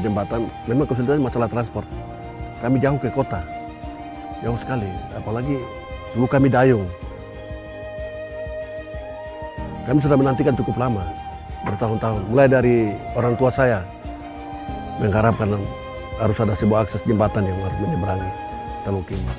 jembatan, memang kesulitan masalah transport. Kami jauh ke kota, jauh sekali, apalagi dulu kami dayung. Kami sudah menantikan cukup lama, bertahun-tahun. Mulai dari orang tua saya mengharapkan harus ada sebuah akses jembatan yang harus menyeberangi Teluk ini.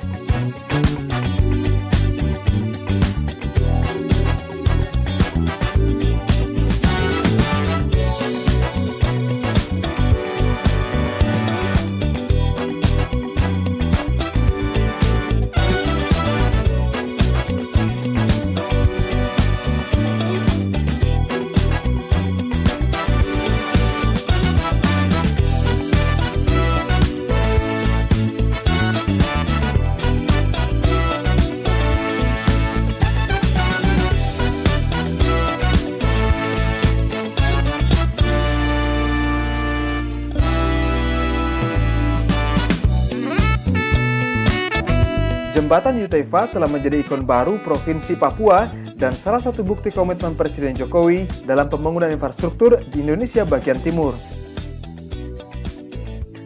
Jembatan Yutefa telah menjadi ikon baru Provinsi Papua dan salah satu bukti komitmen Presiden Jokowi dalam pembangunan infrastruktur di Indonesia bagian timur.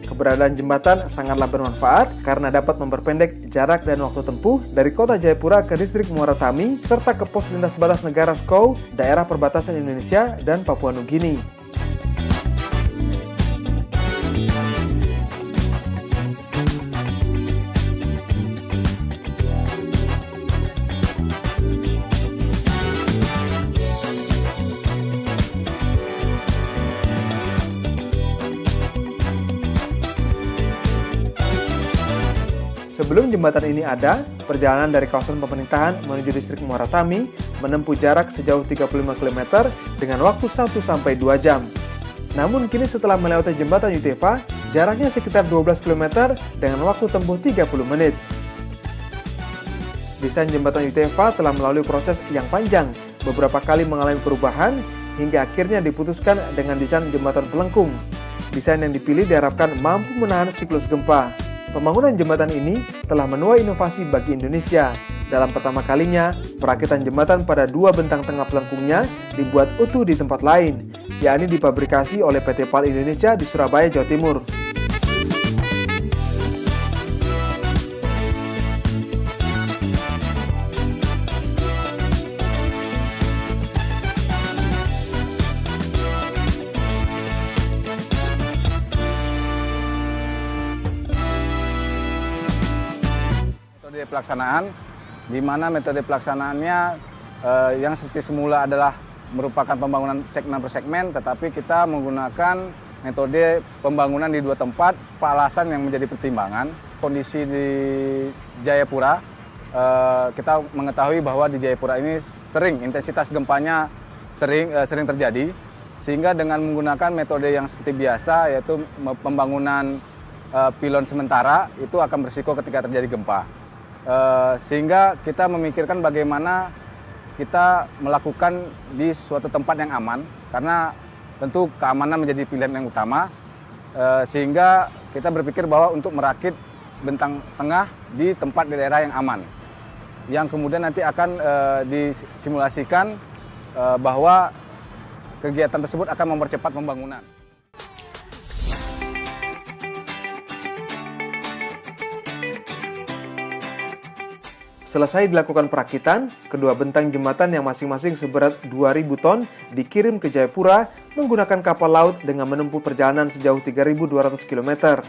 Keberadaan jembatan sangatlah bermanfaat karena dapat memperpendek jarak dan waktu tempuh dari kota Jayapura ke distrik Muara Tami serta ke pos lintas batas negara Skou, daerah perbatasan Indonesia dan Papua Nugini. Sebelum jembatan ini ada, perjalanan dari kawasan pemerintahan menuju distrik Muara Tami menempuh jarak sejauh 35 km dengan waktu 1-2 jam. Namun kini setelah melewati jembatan Yutefa, jaraknya sekitar 12 km dengan waktu tempuh 30 menit. Desain jembatan Yutefa telah melalui proses yang panjang, beberapa kali mengalami perubahan, hingga akhirnya diputuskan dengan desain jembatan pelengkung. Desain yang dipilih diharapkan mampu menahan siklus gempa. Pembangunan jembatan ini telah menuai inovasi bagi Indonesia. Dalam pertama kalinya, perakitan jembatan pada dua bentang tengah pelengkungnya dibuat utuh di tempat lain, yakni dipabrikasi oleh PT PAL Indonesia di Surabaya, Jawa Timur. Pelaksanaan, di mana metode pelaksanaannya yang seperti semula adalah merupakan pembangunan segmen per segmen, tetapi kita menggunakan metode pembangunan di dua tempat. Alasan yang menjadi pertimbangan kondisi di Jayapura, kita mengetahui bahwa di Jayapura ini sering intensitas gempanya sering terjadi, sehingga dengan menggunakan metode yang seperti biasa, yaitu pembangunan pilon sementara, itu akan berisiko ketika terjadi gempa. Sehingga kita memikirkan bagaimana kita melakukan di suatu tempat yang aman, karena tentu keamanan menjadi pilihan yang utama, sehingga kita berpikir bahwa untuk merakit bentang tengah di tempat di daerah yang aman, yang kemudian nanti akan disimulasikan bahwa kegiatan tersebut akan mempercepat pembangunan. Selesai dilakukan perakitan, kedua bentang jembatan yang masing-masing seberat 2.000 ton dikirim ke Jayapura menggunakan kapal laut dengan menempuh perjalanan sejauh 3.200 km.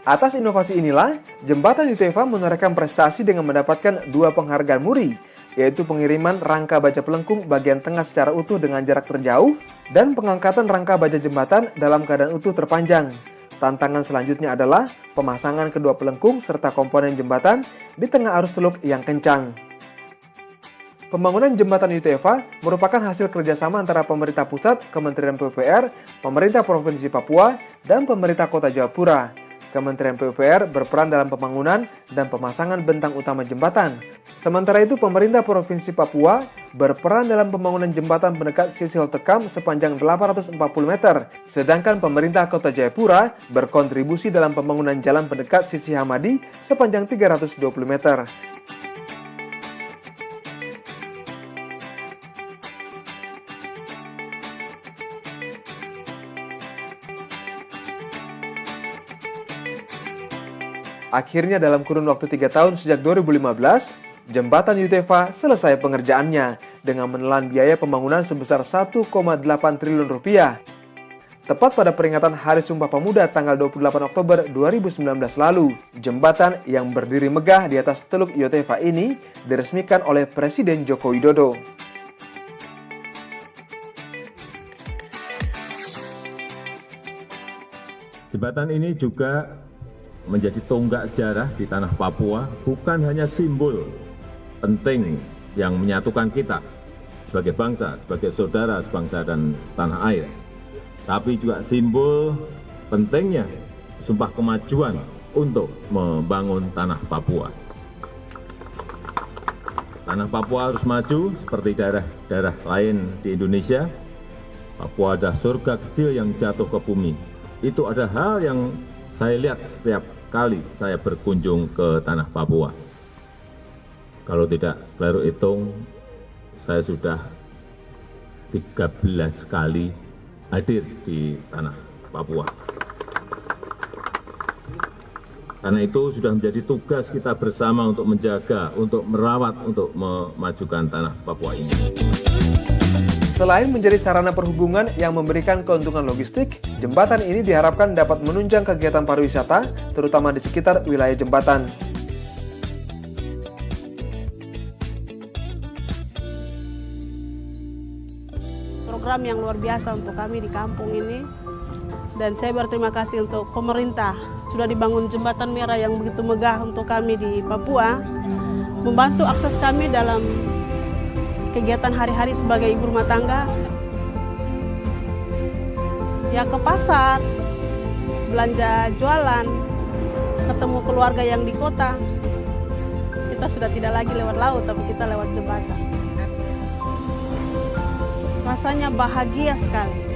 Atas inovasi inilah, jembatan Yutefa menorehkan prestasi dengan mendapatkan dua penghargaan MURI, yaitu pengiriman rangka baja pelengkung bagian tengah secara utuh dengan jarak terjauh dan pengangkatan rangka baja jembatan dalam keadaan utuh terpanjang. Tantangan selanjutnya adalah pemasangan kedua pelengkung serta komponen jembatan di tengah arus teluk yang kencang. Pembangunan jembatan Yutefa merupakan hasil kerjasama antara pemerintah pusat, Kementerian PUPR, pemerintah Provinsi Papua, dan pemerintah Kota Jayapura. Kementerian PUPR berperan dalam pembangunan dan pemasangan bentang utama jembatan. Sementara itu, pemerintah Provinsi Papua berperan dalam pembangunan jembatan pendekat Sisi Holtekam sepanjang 840 meter, sedangkan pemerintah Kota Jayapura berkontribusi dalam pembangunan jalan pendekat Sisi Hamadi sepanjang 320 meter. Akhirnya dalam kurun waktu 3 tahun sejak 2015, jembatan Yutefa selesai pengerjaannya dengan menelan biaya pembangunan sebesar 1,8 triliun rupiah. Tepat pada peringatan Hari Sumpah Pemuda tanggal 28 Oktober 2019 lalu, jembatan yang berdiri megah di atas Teluk Yutefa ini diresmikan oleh Presiden Joko Widodo. Jembatan ini juga menjadi tonggak sejarah di tanah Papua, bukan hanya simbol penting yang menyatukan kita sebagai bangsa, sebagai saudara sebangsa dan setanah air, tapi juga simbol pentingnya sumpah kemajuan untuk membangun tanah Papua. Tanah Papua harus maju seperti daerah-daerah lain di Indonesia. Papua adalah surga kecil yang jatuh ke bumi. Itu ada hal yang saya lihat setiap kali saya berkunjung ke tanah Papua. Kalau tidak baru hitung, saya sudah 13 kali hadir di tanah Papua. Karena itu sudah menjadi tugas kita bersama untuk menjaga, untuk merawat, untuk memajukan tanah Papua ini. Selain menjadi sarana perhubungan yang memberikan keuntungan logistik, jembatan ini diharapkan dapat menunjang kegiatan pariwisata, terutama di sekitar wilayah jembatan. Program yang luar biasa untuk kami di kampung ini, dan saya berterima kasih untuk pemerintah sudah dibangun jembatan merah yang begitu megah untuk kami di Papua, membantu akses kami dalam kegiatan hari-hari sebagai ibu rumah tangga, ya ke pasar, belanja jualan, ketemu keluarga yang di kota. Kita sudah tidak lagi lewat laut, tapi kita lewat jembatan. Rasanya bahagia sekali.